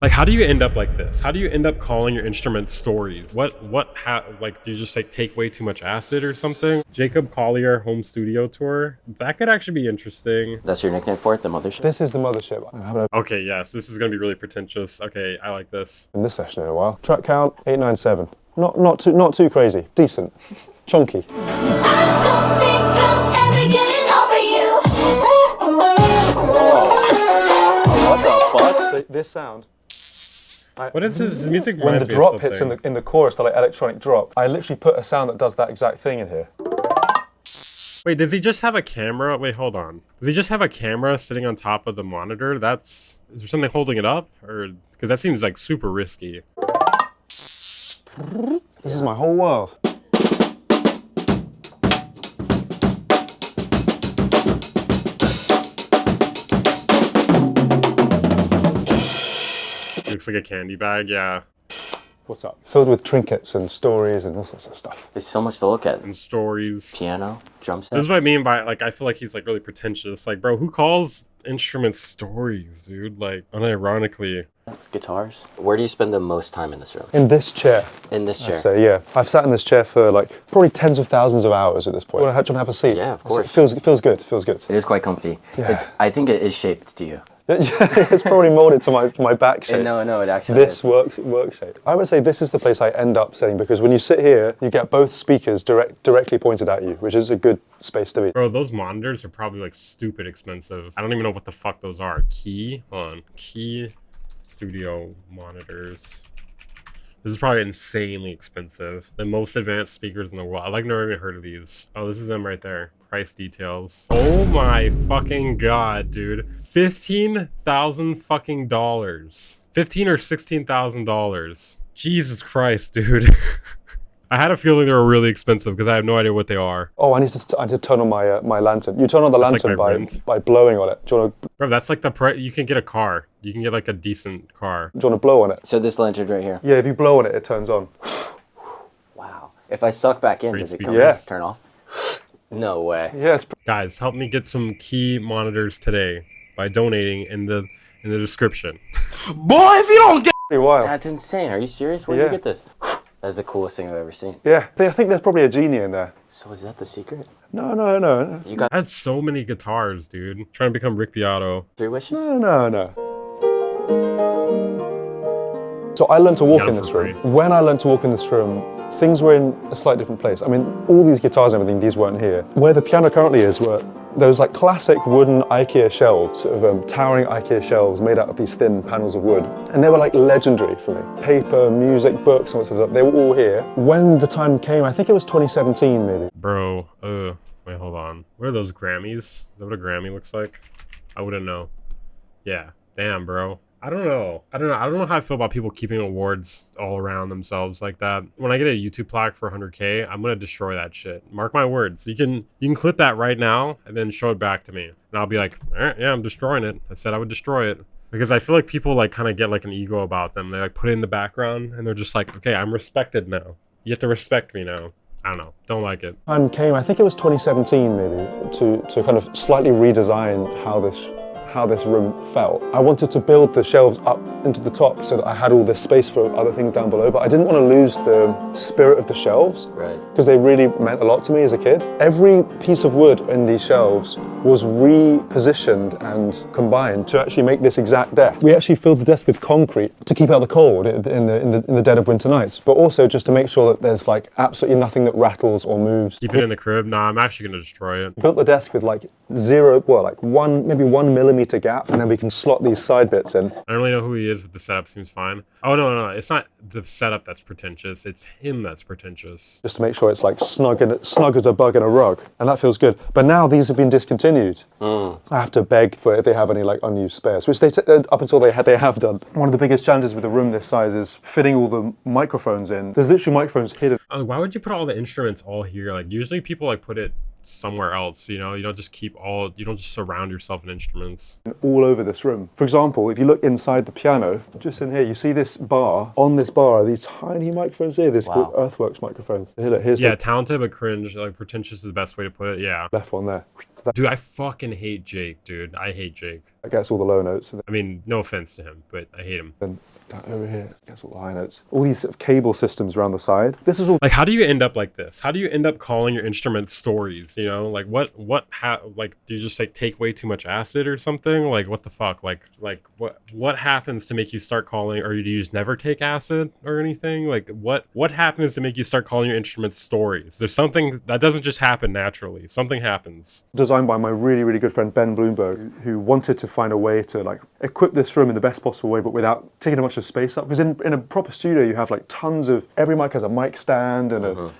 Like, how do you end up like this? How do you end up calling your instrument stories? Like, do you just like take way too much acid or something? Jacob Collier home studio tour. That could actually be interesting. That's your nickname for it, the mothership? This is the mothership. Okay, yes, this is gonna be really pretentious. Okay, I like this. In this session in a while. Track count 897. Not too crazy. Decent. Chunky. I don't think I'm ever getting over you. What the fuck? So this sound. What is this music? When the drop hits in the chorus, the like electronic drop, I literally put a sound that does that exact thing in here. Wait, does he just have a camera? Wait, hold on. Does he just have a camera sitting on top of the monitor? Is there something holding it up? Or, because that seems like super risky. This is my whole world. Looks like a candy bag, yeah. What's up? Filled with trinkets and stories and all sorts of stuff. There's so much to look at. And stories. Piano, drum set. This is what I mean by, like, I feel like he's, like, really pretentious. Like, bro, who calls instruments stories, dude? Like, unironically. Guitars. Where do you spend the most time in this room? In this chair. In this chair? I'd say, yeah. I've sat in this chair for, like, probably tens of thousands of hours at this point. Do you want to have a seat? Yeah, of course. It feels good, feels good. It is quite comfy. Yeah. I think it is shaped to you. It's probably molded to my back shape. No, it actually This is. work shape. I would say this is the place I end up sitting because when you sit here, you get both speakers directly pointed at you, which is a good space to be. Bro, those monitors are probably, like, stupid expensive. I don't even know what the fuck those are. Hold on. Key studio monitors. This is probably insanely expensive. The most advanced speakers in the world. I've never even heard of these. Oh, this is them right there. Price details. Oh my fucking god, dude. $15,000 fucking dollars. $15,000 or $16,000. Jesus Christ, dude. I had a feeling they were really expensive because I have no idea what they are. Oh, I need to turn on my lantern. You turn on the lantern like by blowing on it. Do you want to? Bro, that's like the price. You can get a car. You can get like a decent car. Do you want to blow on it? So this lantern right here. Yeah, if you blow on it, it turns on. Wow. If I suck back in, does it come turn off? No way. Yeah, it's Guys, help me get some key monitors today by donating in the description. Boy, if you don't get pretty wild. That's insane. Are you serious? Where'd you get this? That's the coolest thing I've ever seen. Yeah, I think there's probably a genie in there. So is that the secret? No. You got I had so many guitars, dude. Trying to become Rick Beato. 3 wishes? No. So I learned to walk in this room. When I learned to walk in this room, things were in a slightly different place. I mean, all these guitars and everything, these weren't here. Where the piano currently is, were those like classic wooden IKEA shelves, sort of towering IKEA shelves made out of these thin panels of wood. And they were like legendary for me. Paper, music, books, and all sorts of stuff. They were all here. When the time came, I think it was 2017 maybe. Bro, wait, hold on. What are those Grammys? Is that what a Grammy looks like? I wouldn't know. Yeah, damn, bro. I don't know how I feel about people keeping awards all around themselves like that. When I get a YouTube plaque for 100K, I'm gonna destroy that shit. Mark my words. You can clip that right now and then show it back to me, and I'll be like, yeah, I'm destroying it. I said I would destroy it because I feel like people like kind of get like an ego about them. They like put it in the background and they're just like, okay, I'm respected now. You have to respect me now. I don't know. Don't like it. Time came, I think it was 2017 maybe, to kind of slightly redesign how this room felt. I wanted to build the shelves up into the top so that I had all this space for other things down below, but I didn't want to lose the spirit of the shelves, because they really meant a lot to me as a kid. Every piece of wood in these shelves was repositioned and combined to actually make this exact desk. We actually filled the desk with concrete to keep out the cold in the dead of winter nights, but also just to make sure that there's like absolutely nothing that rattles or moves. Keep it in the crib? Nah, I'm actually gonna destroy it. Built the desk with like maybe 1 millimeter gap, and then we can slot these side bits in. I don't really know who he is, but the setup seems fine. Oh, no, it's not the setup that's pretentious. It's him that's pretentious. Just to make sure it's like snug as a bug in a rug, and that feels good. But now these have been discontinued. I have to beg for if they have any like unused spares, which they up until they have done. One of the biggest challenges with a room this size is fitting all the microphones in. There's literally microphones hidden. Why would you put all the instruments all here? Like usually people like put it somewhere else, you know? You don't just surround yourself in instruments. All over this room. For example, if you look inside the piano, just in here, you see this bar. On this bar are these tiny microphones here. This called Earthworks microphones. Here, look, here's talented but cringe. Like pretentious is the best way to put it. Yeah. Left one there. Dude, I fucking hate Jake, dude. I hate Jake. That gets all the low notes. I mean, no offense to him, but I hate him. Then over here gets all the high notes. All these sort of cable systems around the side. This is all Like, how do you end up like this? How do you end up calling your instruments stories? You know, like like, do you just like take way too much acid or something? Like, what the fuck? Like what happens to make you start calling, or do you just never take acid or anything? Like, what happens to make you start calling your instruments stories? There's something that doesn't just happen naturally. Something happens. designed by my really, really good friend Ben Bloomberg, who wanted to find a way to like equip this room in the best possible way, but without taking a bunch of space up. Because in a proper studio, you have like tons of, every mic has a mic stand and a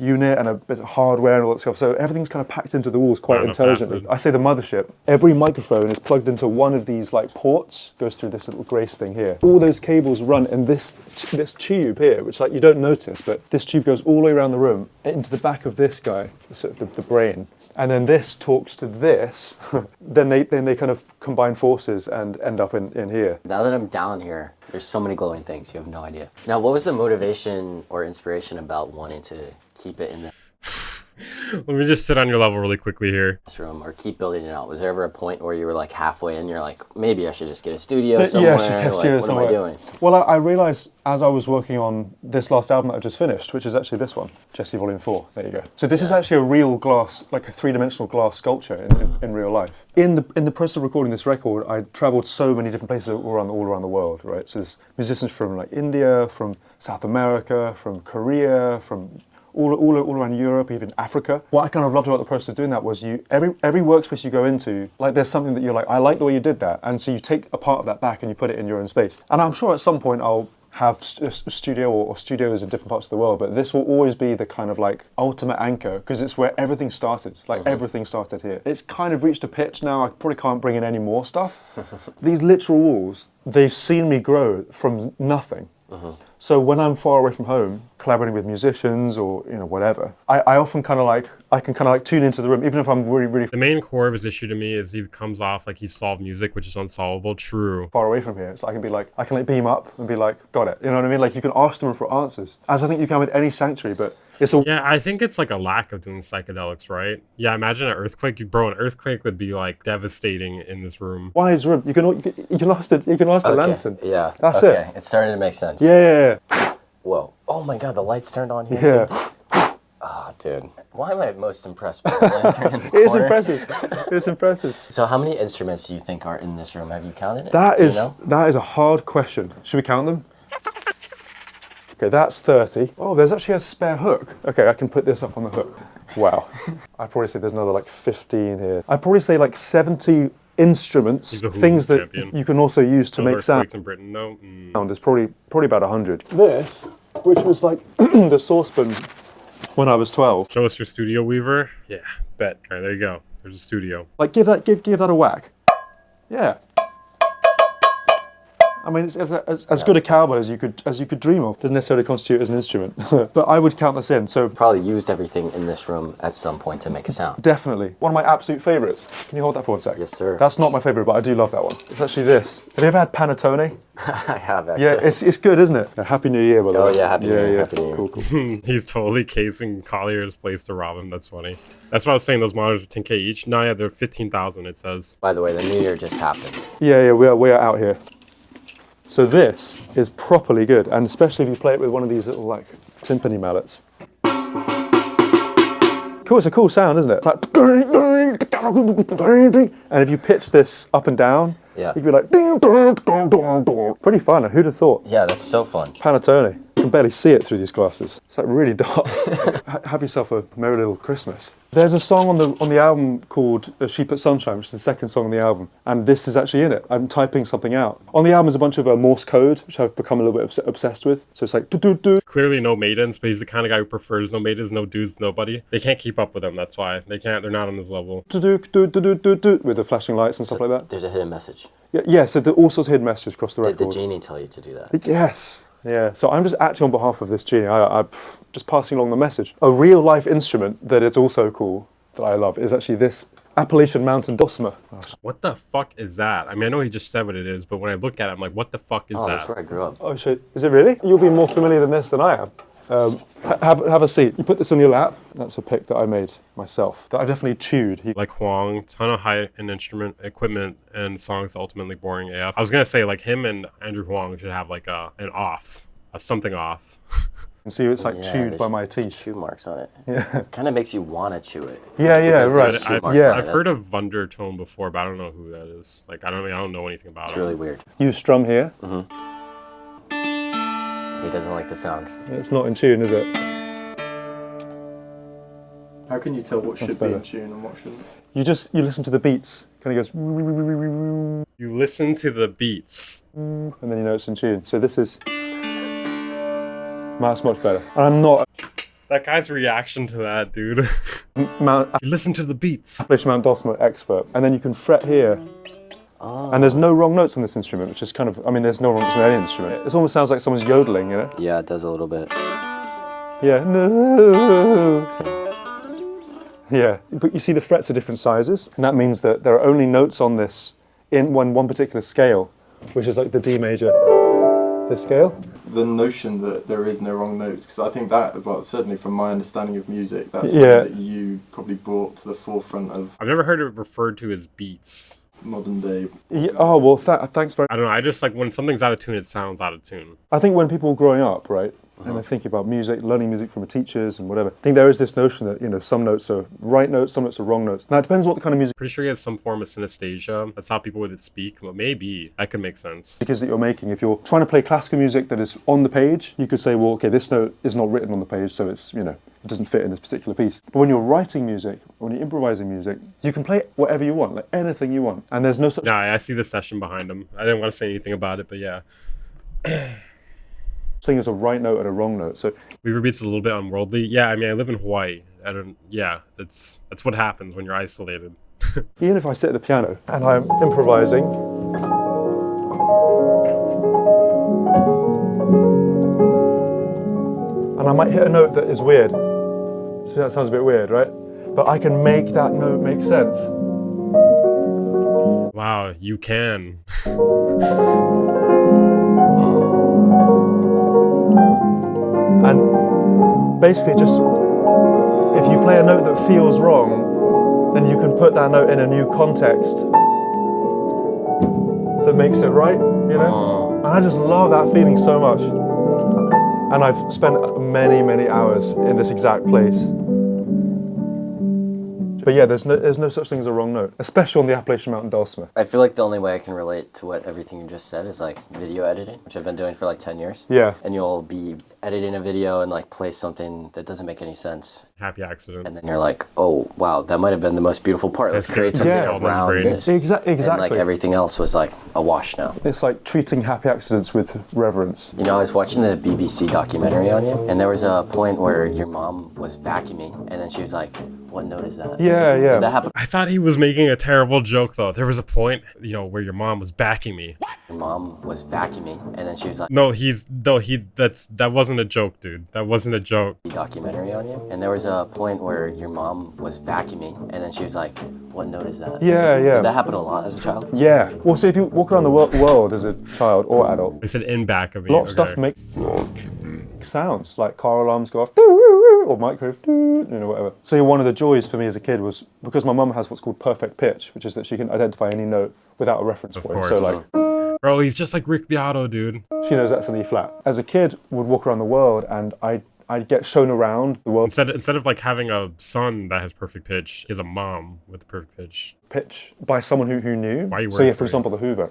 unit and a bit of hardware and all that stuff. So everything's kind of packed into the walls quite intelligently. I say the mothership. Every microphone is plugged into one of these like ports, goes through this little grace thing here. All those cables run in this tube here, which like you don't notice, but this tube goes all the way around the room into the back of this guy, sort of the brain. And then this talks to this, then they kind of combine forces and end up in here. Now that I'm down here, there's so many glowing things, you have no idea. Now, what was the motivation or inspiration about wanting to keep it in the Let me just sit on your level really quickly here. room or keep building it out? Was there ever a point where you were like halfway in, you're like, maybe I should just get a studio somewhere? Yeah, I should get a studio what somewhere. am I doing? Well, I realised as I was working on this last album that I just finished, which is actually this one, Jesse Volume 4, there you go. So this is actually a real glass, like a three-dimensional glass sculpture in real life. In the process of recording this record, I travelled so many different places all around the world, right? So there's musicians from like India, from South America, from Korea, from all around Europe, even Africa. What I kind of loved about the process of doing that was every workspace you go into, like there's something that you're like, I like the way you did that. And so you take a part of that back and you put it in your own space. And I'm sure at some point I'll have a studio or studios in different parts of the world, but this will always be the kind of like ultimate anchor because it's where everything started. Like everything started here. It's kind of reached a pitch now, I probably can't bring in any more stuff. These literal walls, they've seen me grow from nothing. So when I'm far away from home, collaborating with musicians or whatever, I often kind of like, I can kind of like tune into the room, even if I'm really The main core of his issue to me is he comes off like he solved music, which is unsolvable. True. far away from here. So I can be like, I can like beam up and be like, got it. You know what I mean? Like you can ask them for answers, as I think you can with any sanctuary, but it's all. Yeah, I think it's like a lack of doing psychedelics, right? Yeah, imagine an earthquake. Bro, an earthquake would be like devastating in this room. Why is room? You can ask the lantern. Yeah. That's okay. it. It's starting to make sense. Yeah. Whoa. Oh my God, the lights turned on here Yeah. too. Oh, dude. Why am I most impressed by the lantern in the It is corner? impressive. It's impressive. So how many instruments do you think are in this room? Have you counted it? That Do you is know? that is a hard question. Should we count them? Okay, that's 30. Oh, there's actually a spare hook. Okay, I can put this up on the hook. Wow. I'd probably say there's another like 15 here. I'd probably say like 70 instruments, He's a Huang things that champion. you can also use to make sound. Earthquakes in Britain, no. There's probably about 100. This, which was like the saucepan when I was 12. Show us your studio, Weaver. Yeah, bet. All right, there you go. There's a studio. Like give that a whack. Yeah. I mean, it's as good a cowbell as you could dream of. Doesn't necessarily constitute as an instrument, but I would count this in. So Probably used everything in this room at some point to make a sound. definitely one of my absolute favourites. Can you hold that for 1 sec? Yes, sir. That's not my favourite, but I do love that one. It's actually this. Have you ever had panettone? I have actually. Yeah, it's good, isn't it? Happy New Year, by the way. Oh yeah, happy New Year. Yeah. Happy New Year. Cool. He's totally casing Collier's place to rob him. That's funny. That's what I was saying. Those monitors are 10K each. No, yeah, they're 15,000. It says. By the way, the New Year just happened. Yeah, we are out here. So this is properly good, and especially if you play it with one of these little like timpani mallets. Cool, it's a cool sound, isn't it? It's like, and if you pitch this up and down, Yeah. you could be like, pretty fun. Who'd have thought? Yeah, that's so fun. Panettone. You can barely see it through these glasses. It's like really dark. Have yourself a merry little Christmas. There's a song on the album called Sheep at Sunshine, which is the second song on the album, and this is actually in it. I'm typing something out. On the album is a bunch of Morse code, which I've become a little bit obsessed with. So it's like do-do-do. Clearly no maidens, but he's the kind of guy who prefers no maidens, no dudes, nobody. They can't keep up with him. That's why they can't. They're not on his level. Do-do-do-do-do-do with the flashing lights and stuff like that. There's a hidden message. Yeah. So all sorts of hidden messages across the Did record. the genie tell you to do that? Yes. Yeah, so I'm just acting on behalf of this genie. I'm just passing along the message. A real life instrument that is also cool, that I love, is actually this Appalachian mountain dulcimer. What the fuck is that? I mean, I know he just said what it is, but when I look at it, I'm like, what the fuck is Oh, that? that's where I grew up. Oh shit, is it really? You'll be more familiar than this than I am. Have a seat. You put this on your lap. That's a pick that I made myself. That I've definitely chewed. Like Huang, ton of high-end instrument equipment and songs ultimately boring AF. I was gonna say like him and Andrew Huang should have like a something off. You can see it's like chewed by my teeth. Chew marks on it. Yeah. Kind of makes you want to chew it. Yeah, Because right. there's chew marks Yeah. on it. I've heard of Undertone before, but I don't know who that is. Like I don't know anything about It's it. really weird. You strum here. He doesn't like the sound. It's not in tune, is it? How can you tell what should be better. in tune and what shouldn't? You listen to the beats. Kind of goes, and You listen to the beats. then you know it's in tune. So this is. That's much better. I'm not That guy's reaction to that, dude. Mount You listen to the beats. Appalachian Mount dulcimer expert, and then you can fret here. And there's no wrong notes on this instrument, which is kind of, I mean, there's no wrong notes on any instrument. It almost sounds like someone's yodeling, you know? Yeah, it does a little bit. Yeah, no. Yeah, but you see the frets are different sizes, and that means that there are only notes on this in one particular scale, which is like the D major, this scale. The notion that there is no wrong notes, because I think that, well, certainly from my understanding of music, that's Yeah. something that you probably brought to the forefront of I've never heard it referred to as beats. modern day. Yeah, oh, well, thanks very I don't know. I just like when something's out of tune, it sounds out of tune. I think when people are growing up, right, and they're thinking about music, learning music from teachers and whatever, I think there is this notion that, you know, some notes are right notes, some notes are wrong notes. Now, it depends what the kind of music Pretty sure he has some form of synesthesia. That's how people would speak. But maybe that could make sense. is that you're making. If you're trying to play classical music that is on the page, you could say, well, okay, this note is not written on the page, so it's, you know, it doesn't fit in this particular piece. But when you're writing music, when you're improvising music, you can play whatever you want, like anything you want. And there's no such Yeah, I see the session behind him. I didn't want to say anything about it, but yeah. thing as a right note and a wrong note. So Weaverbeats is a little bit unworldly. Yeah, I mean, I live in Hawaii. Yeah, that's what happens when you're isolated. even if I sit at the piano and I'm improvising, and I might hit a note that is weird. So that sounds a bit weird, right? But I can make that note make sense. Wow, you can. And basically just, if you play a note that feels wrong, then you can put that note in a new context that makes it right, you know? And I just love that feeling so much. And I've spent many, many hours in this exact place. But yeah, there's no such thing as a wrong note, especially on the Appalachian Mountain dulcimer. I feel like the only way I can relate to what everything you just said is like video editing, which I've been doing for like 10 years. Yeah. And you'll be editing a video and like play something that doesn't make any sense. Happy accident. And then you're like, oh, wow, that might have been the most beautiful part. Let's create something Yeah. around this. Exactly. And like everything else was like a wash now. It's like treating happy accidents with reverence. You know, I was watching the BBC documentary on you, and there was a point where your mom was vacuuming, and then she was like, what note is that? Yeah, yeah. Did that happen? I thought he was making a terrible joke though. There was a point, you know, where your mom was backing me. Your mom was vacuuming, and then she was like, That wasn't a joke, dude. That wasn't a joke. the documentary on you, and there was a point where your mom was vacuuming, and then she was like, what note is that? Yeah, yeah. Did that happen a lot as a child? Yeah. Well, so if you walk around the world as a child or adult, They said in back of me. a lot of okay. stuff makes sounds, like car alarms go off, or microwave, you know, whatever. So one of the joys for me as a kid was, because my mum has what's called perfect pitch, which is that she can identify any note without a reference Of point. course. So like, Bro, he's just like Rick Beato, dude. she knows that's an E flat. As a kid, would walk around the world and I'd get shown around the world Instead of like having a son that has perfect pitch, he has a mom with perfect pitch. pitch by someone who knew. Why are you So worried yeah, for for it? example, the Hoover.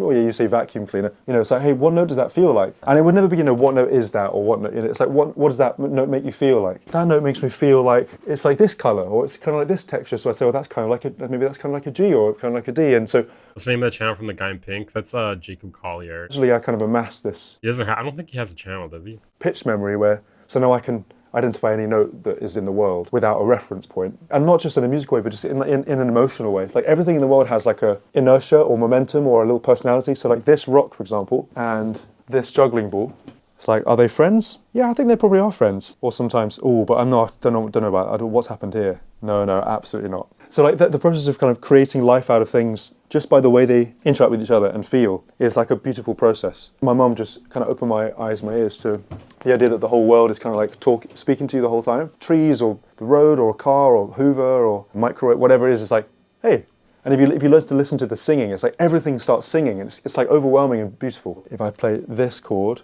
Or yeah, you say vacuum cleaner. You know, it's like, hey, what note does that feel like? And it would never be, you know, what note is that, or what note, you know, it's like, what does that note make you feel like? That note makes me feel like it's like this color, or it's kind of like this texture. So I say, well, that's kind of like maybe that's kind of like a G, or kind of like a D. And so What's the name of that channel from the guy in pink? That's Jacob Collier. usually I kind of amass this He doesn't. I don't think he has a channel, does he? pitch memory where, so now I can identify any note that is in the world without a reference point. And not just in a musical way, but just in an emotional way. It's like everything in the world has like a inertia or momentum or a little personality. So like this rock, for example, and this juggling ball. It's like, are they friends? Yeah, I think they probably are friends. Or sometimes, oh, but I'm not, don't know about what's happened here. No, absolutely not. So like the process of kind of creating life out of things just by the way they interact with each other and feel is like a beautiful process. My mum just kind of opened my eyes and my ears to the idea that the whole world is kind of like speaking to you the whole time. Trees or the road or a car or Hoover or microwave, whatever it is, it's like, hey. And if you learn to listen to the singing, it's like everything starts singing. And it's like overwhelming and beautiful. If I play this chord,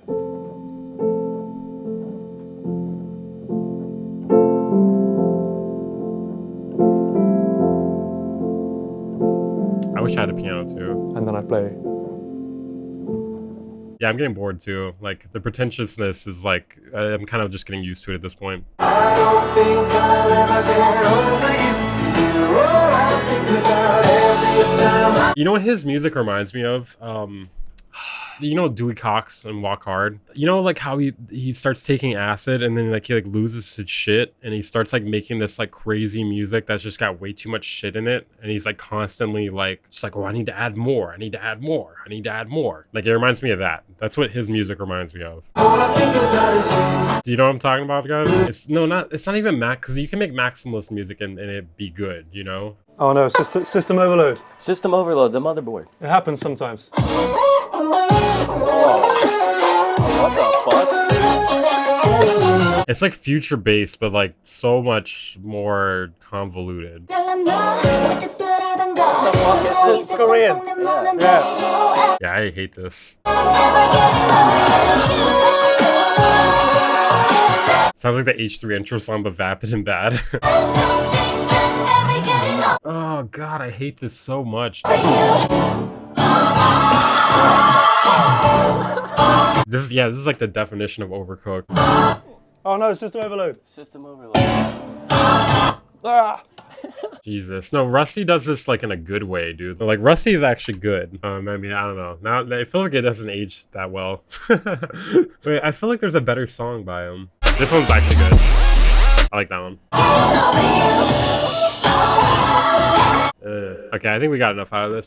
I wish I had a piano too. and then I play. Yeah, I'm getting bored too. Like, the pretentiousness is like, I'm kind of just getting used to it at this point. I don't think I'll ever get over you. 'Cause you're all I think about every time. You know what his music reminds me of? You know Dewey Cox and Walk Hard? You know like how he starts taking acid and then like he like loses his shit and he starts like making this like crazy music that's just got way too much shit in it, and he's like constantly like just like, oh, I need to add more, I need to add more, I need to add more. Like, it reminds me of that. That's what his music reminds me of. All I think about is you. Do you know what I'm talking about, guys? It's not even Mac, because you can make maximalist music and it be good, you know? Oh no, system overload. System overload, the motherboard. It happens sometimes. What the fuck? It's like future bass, but like so much more convoluted. Is this Korean? Yeah. Yeah, I hate this. Sounds like the H3 intro song, but vapid and bad. Oh god, I hate this so much. This is like the definition of overcooked. Oh no, system overload. System overload. Ah. Jesus. No, Rusty does this like in a good way, dude. Like, Rusty is actually good. I mean, I don't know. Now it feels like it doesn't age that well. Wait, I feel like there's a better song by him. This one's actually good. I like that one. Okay, I think we got enough out of this.